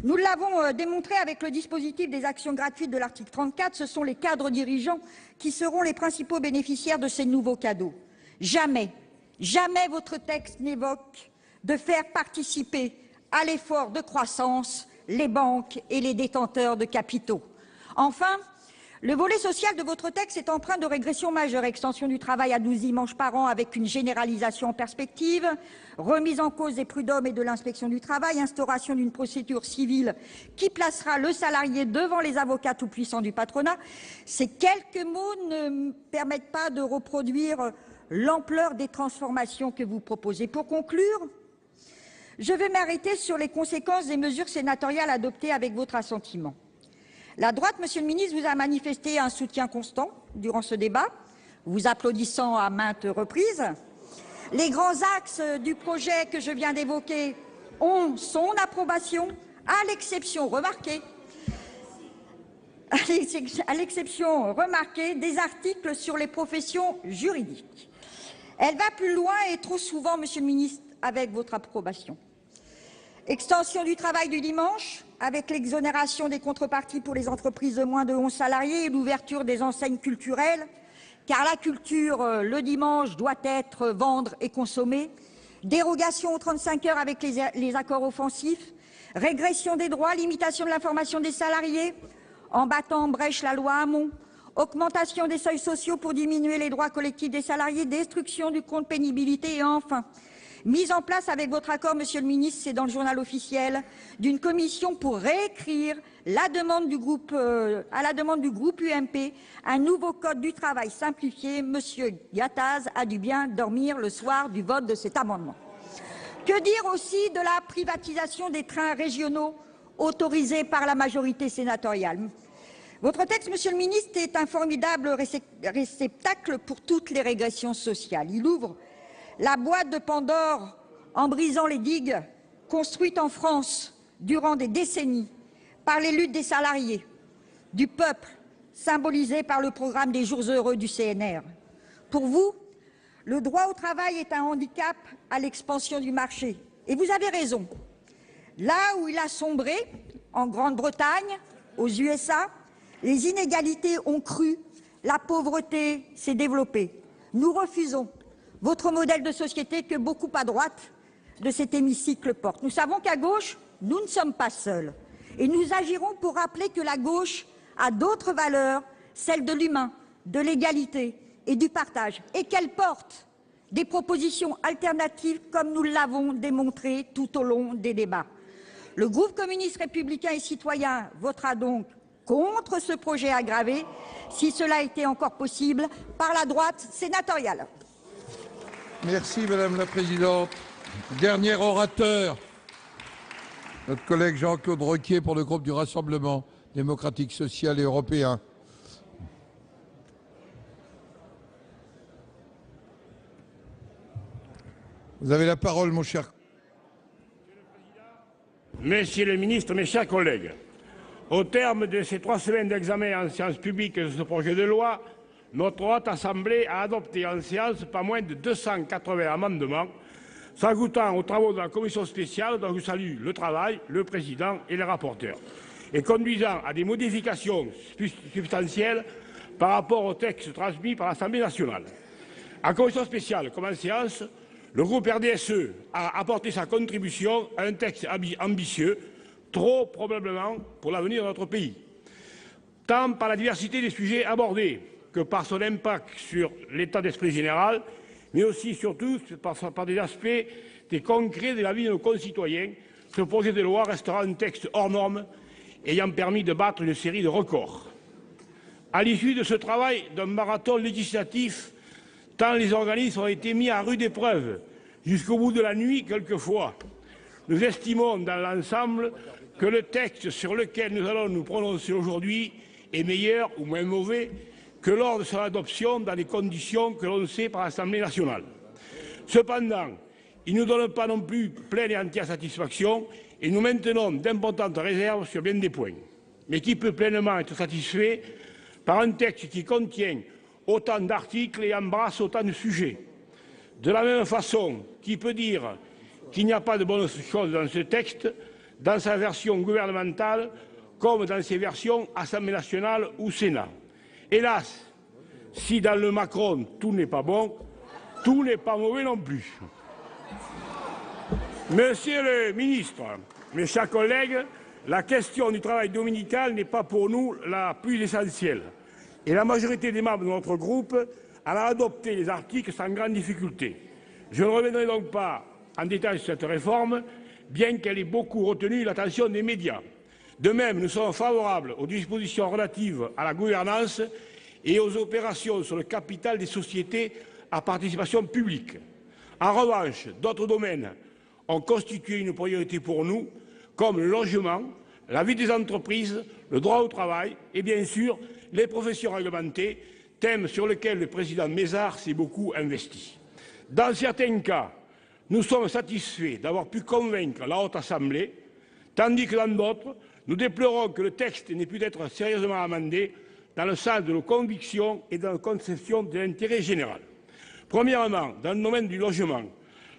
Speaker 8: nous l'avons démontré avec le dispositif des actions gratuites de l'article 34, ce sont les cadres dirigeants qui seront les principaux bénéficiaires de ces nouveaux cadeaux. Jamais, jamais votre texte n'évoque de faire participer à l'effort de croissance les banques et les détenteurs de capitaux. Enfin, le volet social de votre texte est empreint de régression majeure. Extension du travail à 12 dimanches par an avec une généralisation en perspective, remise en cause des prud'hommes et de l'inspection du travail, instauration d'une procédure civile qui placera le salarié devant les avocats tout-puissants du patronat. Ces quelques mots ne me permettent pas de reproduire l'ampleur des transformations que vous proposez. Pour conclure, je vais m'arrêter sur les conséquences des mesures sénatoriales adoptées avec votre assentiment. La droite, Monsieur le ministre, vous a manifesté un soutien constant durant ce débat, vous applaudissant à maintes reprises. Les grands axes du projet que je viens d'évoquer ont son approbation, à l'exception remarquée des articles sur les professions juridiques. Elle va plus loin et trop souvent, Monsieur le ministre, avec votre approbation. Extension du travail du dimanche, avec l'exonération des contreparties pour les entreprises de moins de 11 salariés et l'ouverture des enseignes culturelles, car la culture, le dimanche, doit être vendre et consommer. Dérogation aux 35 heures avec les accords offensifs. Régression des droits, limitation de l'information des salariés, en battant en brèche la loi Hamon. Augmentation des seuils sociaux pour diminuer les droits collectifs des salariés. Destruction du compte pénibilité et enfin, Mise en place avec votre accord, Monsieur le Ministre, c'est dans le journal officiel, d'une commission pour réécrire à la demande du groupe UMP, un nouveau code du travail simplifié. Monsieur Gattaz a dû bien dormir le soir du vote de cet amendement. Que dire aussi de la privatisation des trains régionaux autorisés par la majorité sénatoriale? Votre texte, Monsieur le Ministre, est un formidable réceptacle pour toutes les régressions sociales. Il ouvre la boîte de Pandore en brisant les digues construites en France durant des décennies par les luttes des salariés, du peuple, symbolisées par le programme des jours heureux du CNR. Pour vous, le droit au travail est un handicap à l'expansion du marché. Et vous avez raison. Là où il a sombré, en Grande-Bretagne, aux USA, les inégalités ont cru, la pauvreté s'est développée. Nous refusons votre modèle de société que beaucoup à droite de cet hémicycle portent. Nous savons qu'à gauche, nous ne sommes pas seuls. Et nous agirons pour rappeler que la gauche a d'autres valeurs, celles de l'humain, de l'égalité et du partage, et qu'elle porte des propositions alternatives comme nous l'avons démontré tout au long des débats. Le groupe communiste républicain et citoyen votera donc contre ce projet aggravé, si cela était encore possible, par la droite sénatoriale.
Speaker 2: Merci Madame la Présidente. Dernier orateur, notre collègue Jean-Claude Requier pour le groupe du Rassemblement démocratique social et européen. Vous avez la parole, mon cher.
Speaker 9: Monsieur le ministre, mes chers collègues, au terme de ces 3 semaines d'examen en séance publique de ce projet de loi, notre Haute Assemblée a adopté en séance pas moins de 280 amendements, s'ajoutant aux travaux de la commission spéciale dont je salue le travail, le président et les rapporteurs, et conduisant à des modifications substantielles par rapport au texte transmis par l'Assemblée nationale. En commission spéciale comme en séance, le groupe RDSE a apporté sa contribution à un texte ambitieux, trop probablement pour l'avenir de notre pays, tant par la diversité des sujets abordés que par son impact sur l'état d'esprit général, mais aussi surtout par des aspects concrets de la vie de nos concitoyens. Ce projet de loi restera un texte hors norme, ayant permis de battre une série de records. À l'issue de ce travail d'un marathon législatif, tant les organismes ont été mis à rude épreuve, jusqu'au bout de la nuit quelquefois, nous estimons dans l'ensemble que le texte sur lequel nous allons nous prononcer aujourd'hui est meilleur ou moins mauvais que lors de son adoption dans les conditions que l'on sait par l'Assemblée nationale. Cependant, il ne nous donne pas non plus pleine et entière satisfaction et nous maintenons d'importantes réserves sur bien des points. Mais qui peut pleinement être satisfait par un texte qui contient autant d'articles et embrasse autant de sujets? De la même façon, qui peut dire qu'il n'y a pas de bonnes choses dans ce texte, dans sa version gouvernementale comme dans ses versions Assemblée nationale ou Sénat? Hélas, si dans le Macron tout n'est pas bon, tout n'est pas mauvais non plus. Monsieur le ministre, mes chers collègues, la question du travail dominical n'est pas pour nous la plus essentielle. Et la majorité des membres de notre groupe a adopté les articles sans grande difficulté. Je ne reviendrai donc pas en détail sur cette réforme, bien qu'elle ait beaucoup retenu l'attention des médias. De même, nous sommes favorables aux dispositions relatives à la gouvernance et aux opérations sur le capital des sociétés à participation publique. En revanche, d'autres domaines ont constitué une priorité pour nous, comme le logement, la vie des entreprises, le droit au travail et bien sûr les professions réglementées, thème sur lequel le président Mézard s'est beaucoup investi. Dans certains cas, nous sommes satisfaits d'avoir pu convaincre la Haute Assemblée, tandis que dans d'autres, nous déplorons que le texte n'ait pu être sérieusement amendé dans le sens de nos convictions et dans la conception de l'intérêt général. Premièrement, dans le domaine du logement,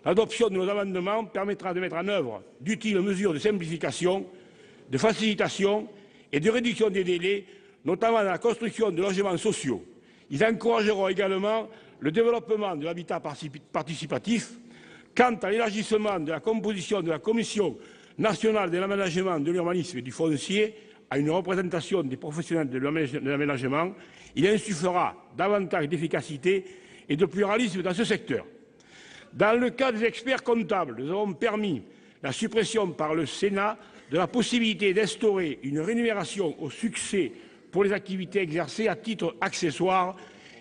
Speaker 9: l'adoption de nos amendements permettra de mettre en œuvre d'utiles mesures de simplification, de facilitation et de réduction des délais, notamment dans la construction de logements sociaux. Ils encourageront également le développement de l'habitat participatif. Quant à l'élargissement de la composition de la Commission nationale de l'aménagement, de l'urbanisme et du foncier à une représentation des professionnels de l'aménagement, il insufflera davantage d'efficacité et de pluralisme dans ce secteur. Dans le cas des experts comptables, nous avons permis la suppression par le Sénat de la possibilité d'instaurer une rémunération au succès pour les activités exercées à titre accessoire,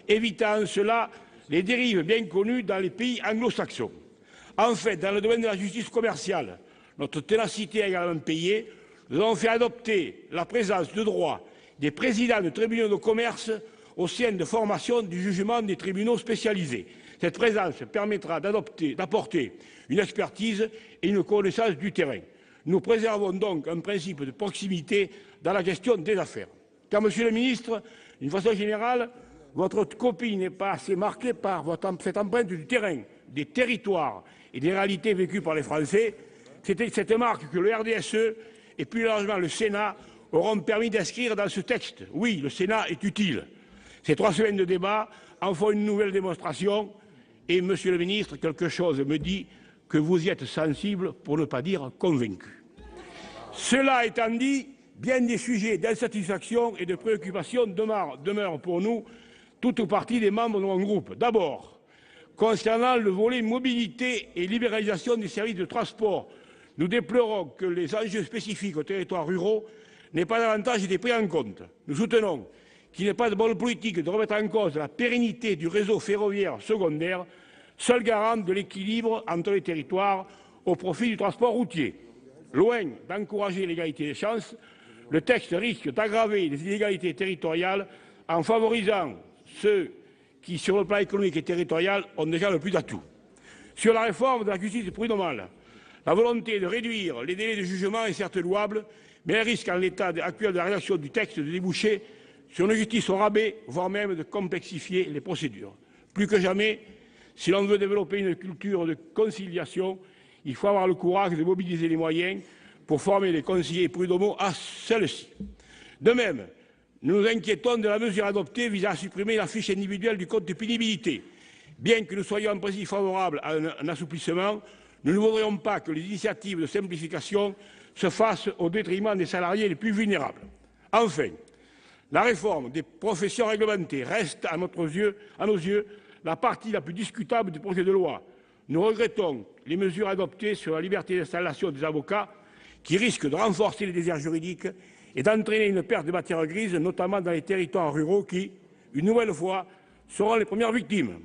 Speaker 9: évitant en cela les dérives bien connues dans les pays anglo-saxons. Enfin, dans le domaine de la justice commerciale, notre ténacité a également payé. Nous avons fait adopter la présence de droit des présidents de tribunaux de commerce au sein de formation du jugement des tribunaux spécialisés. Cette présence permettra d'apporter une expertise et une connaissance du terrain. Nous préservons donc un principe de proximité dans la gestion des affaires. Car, Monsieur le ministre, d'une façon générale, votre copie n'est pas assez marquée par cette empreinte du terrain, des territoires et des réalités vécues par les Français. C'était cette marque que le RDSE et plus largement le Sénat auront permis d'inscrire dans ce texte. Oui, le Sénat est utile. Ces 3 semaines de débat en font une nouvelle démonstration. Et, Monsieur le ministre, quelque chose me dit que vous y êtes sensible, pour ne pas dire convaincu. Cela étant dit, bien des sujets d'insatisfaction et de préoccupation demeurent pour nous, toute ou partie des membres de mon groupe. D'abord, concernant le volet mobilité et libéralisation des services de transport, nous déplorons que les enjeux spécifiques aux territoires ruraux n'aient pas davantage été pris en compte. Nous soutenons qu'il n'est pas de bonne politique de remettre en cause la pérennité du réseau ferroviaire secondaire, seul garant de l'équilibre entre les territoires au profit du transport routier. Loin d'encourager l'égalité des chances, le texte risque d'aggraver les inégalités territoriales en favorisant ceux qui, sur le plan économique et territorial, ont déjà le plus d'atouts. Sur la réforme de la justice prud'homale, la volonté de réduire les délais de jugement est certes louable, mais elle risque, en l'état actuel de la rédaction du texte, de déboucher sur une justice au rabais, voire même de complexifier les procédures. Plus que jamais, si l'on veut développer une culture de conciliation, il faut avoir le courage de mobiliser les moyens pour former les conseillers prud'homaux à celle-ci. De même, nous nous inquiétons de la mesure adoptée visant à supprimer la fiche individuelle du code de pénibilité. Bien que nous soyons en principe favorables à un assouplissement, nous ne voudrions pas que les initiatives de simplification se fassent au détriment des salariés les plus vulnérables. Enfin, la réforme des professions réglementées reste, à nos yeux, la partie la plus discutable du projet de loi. Nous regrettons les mesures adoptées sur la liberté d'installation des avocats qui risquent de renforcer les déserts juridiques et d'entraîner une perte de matière grise, notamment dans les territoires ruraux qui, une nouvelle fois, seront les premières victimes.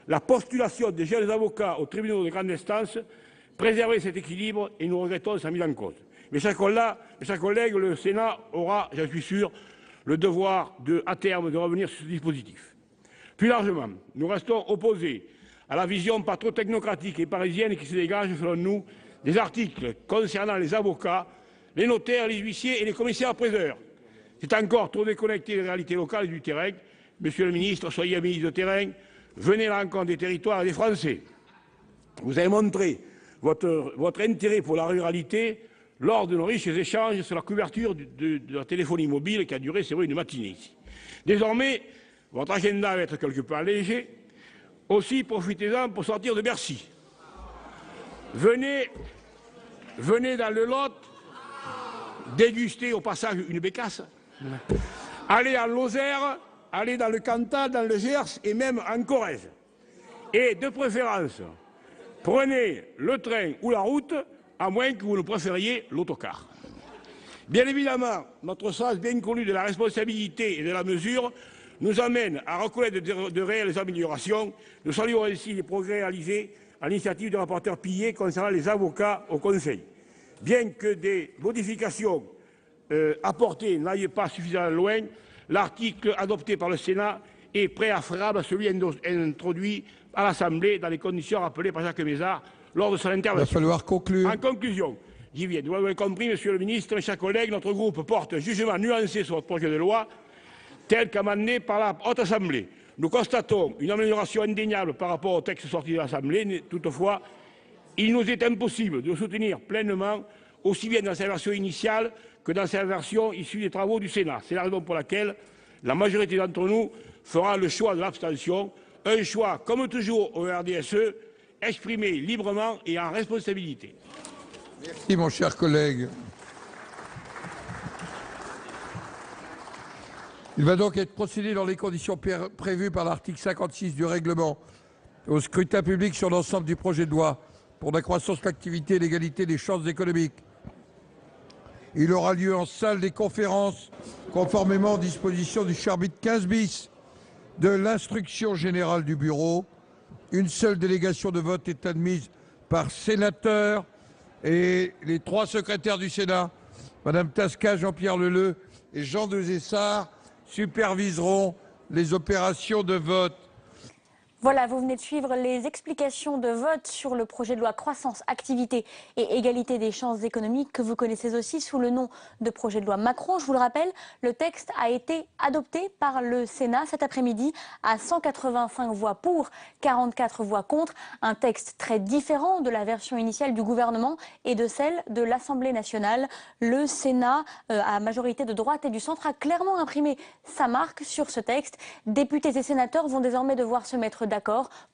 Speaker 9: La postulation des jeunes avocats aux tribunaux de grande instance préservait cet équilibre et nous regrettons sa mise en cause. Mes chers collègues, le Sénat aura, j'en suis sûr, le devoir, à terme, de revenir sur ce dispositif. Plus largement, nous restons opposés à la vision pas trop technocratique et parisienne qui se dégage, selon nous, des articles concernant les avocats, les notaires, les huissiers et les commissaires-priseurs. C'est encore trop déconnecté des réalités locales et du terrain. Monsieur le ministre, soyez un ministre de terrain, venez à la rencontre des territoires et des Français. Vous avez montré votre intérêt pour la ruralité lors de nos riches échanges sur la couverture de la téléphonie mobile qui a duré, c'est vrai, une matinée ici. Désormais, votre agenda va être quelque peu allégé. Aussi, profitez-en pour sortir de Bercy. Venez dans le Lot, déguster au passage une bécasse. Allez en Lozère, allez dans le Cantal, dans le Gers et même en Corrèze. Et de préférence, prenez le train ou la route, à moins que vous ne préfériez l'autocar. Bien évidemment, notre sens bien connu de la responsabilité et de la mesure nous amène à reconnaître de réelles améliorations. Nous saluons ainsi les progrès réalisés à l'initiative du rapporteur Pillet concernant les avocats au Conseil. Bien que des modifications apportées n'aillent pas suffisamment loin, l'article adopté par le Sénat est préférable à celui introduit à l'Assemblée dans les conditions rappelées par Jacques Mézard lors de son intervention.
Speaker 2: Il va falloir conclure.
Speaker 9: En conclusion, j'y viens. Vous l'avez compris, Monsieur le Ministre, mes chers collègues, notre groupe porte un jugement nuancé sur votre projet de loi, tel qu'amené par la Haute Assemblée. Nous constatons une amélioration indéniable par rapport au texte sorti de l'Assemblée. Toutefois, il nous est impossible de le soutenir pleinement, aussi bien dans sa version initiale que dans sa version issue des travaux du Sénat. C'est la raison pour laquelle la majorité d'entre nous fera le choix de l'abstention, un choix, comme toujours au RDSE, exprimé librement et en responsabilité.
Speaker 2: Merci, mon cher collègue. Il va donc être procédé dans les conditions prévues par l'article 56 du règlement au scrutin public sur l'ensemble du projet de loi pour la croissance, l'activité et l'égalité des chances économiques. Il aura lieu en salle des conférences, conformément aux dispositions du chapitre 15 bis de l'instruction générale du bureau. Une seule délégation de vote est admise par sénateur et les 3 secrétaires du Sénat, Madame Tasca, Jean-Pierre Leleu et Jean Desessard, superviseront les opérations de vote.
Speaker 1: Voilà, vous venez de suivre les explications de vote sur le projet de loi croissance, activité et égalité des chances économiques que vous connaissez aussi sous le nom de projet de loi Macron. Je vous le rappelle, le texte a été adopté par le Sénat cet après-midi à 185 voix pour, 44 voix contre. Un texte très différent de la version initiale du gouvernement et de celle de l'Assemblée nationale. Le Sénat, à majorité de droite et du centre, a clairement imprimé sa marque sur ce texte. Députés et sénateurs vont désormais devoir se mettre d'accord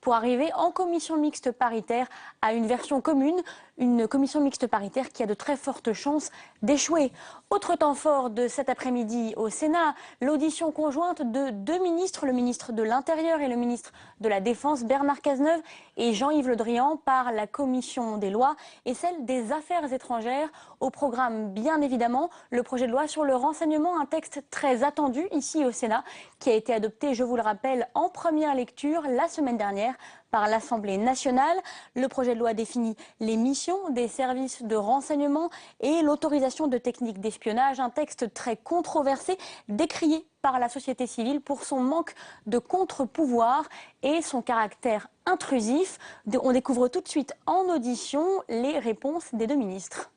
Speaker 1: pour arriver en commission mixte paritaire à une version commune, une commission mixte paritaire qui a de très fortes chances d'échouer. Autre temps fort de cet après-midi au Sénat, l'audition conjointe de 2 ministres, le ministre de l'Intérieur et le ministre de la Défense, Bernard Cazeneuve et Jean-Yves Le Drian, par la commission des lois et celle des affaires étrangères. Au programme, bien évidemment, le projet de loi sur le renseignement, un texte très attendu ici au Sénat, qui a été adopté, je vous le rappelle, en première lecture la semaine dernière par l'Assemblée nationale. Le projet de loi définit les missions des services de renseignement et l'autorisation de techniques d'espionnage, un texte très controversé, décrié par la société civile pour son manque de contre-pouvoir et son caractère intrusif. On découvre tout de suite en audition les réponses des 2 ministres.